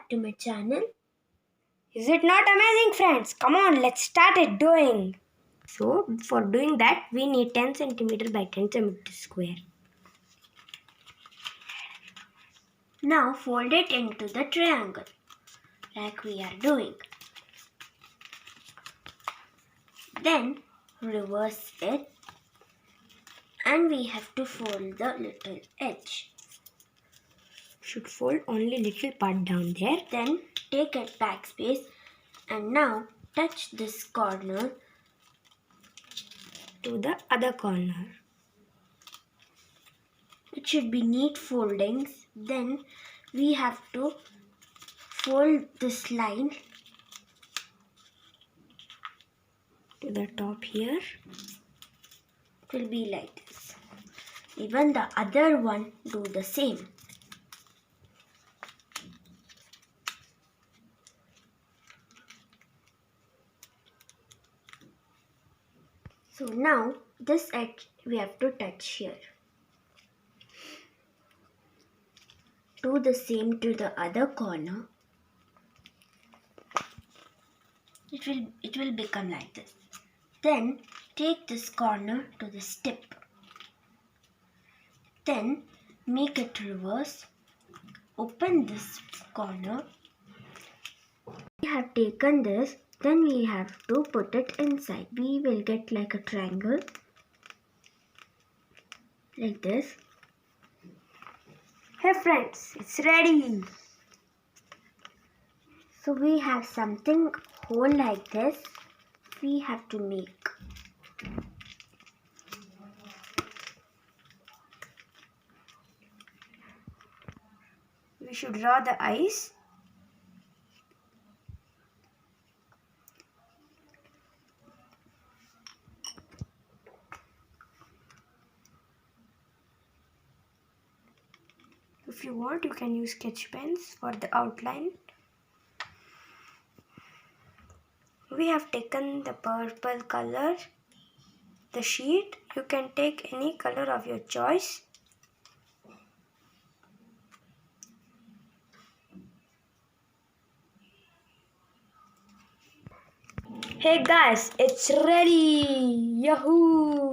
back to my channel. Is it not amazing, friends? Come on, let's start it doing. So for doing that, we need 10 centimeter by 10 centimeter square. Now fold it into the triangle like we are doing. Then reverse it and we have to fold the little edge. Should fold only little part down there. Then take a backspace and now touch this corner to the other corner. It should be neat foldings. Then we have to fold this line to the top here. It will be like this. Even the other one do the same. So now this edge we have to touch here. Do the same to the other corner. It will become like this. Then take this corner to this tip. Then make it reverse. Open this corner. We have taken this. Then we have to put it inside. We will get like a triangle. Like this. Hey friends, it's ready. So we have something hole like this. We have to make. We should draw the eyes. If you want, you can use sketch pens for the outline. We have taken the purple color, the sheet. You can take any color of your choice. Hey guys, it's ready! Yahoo!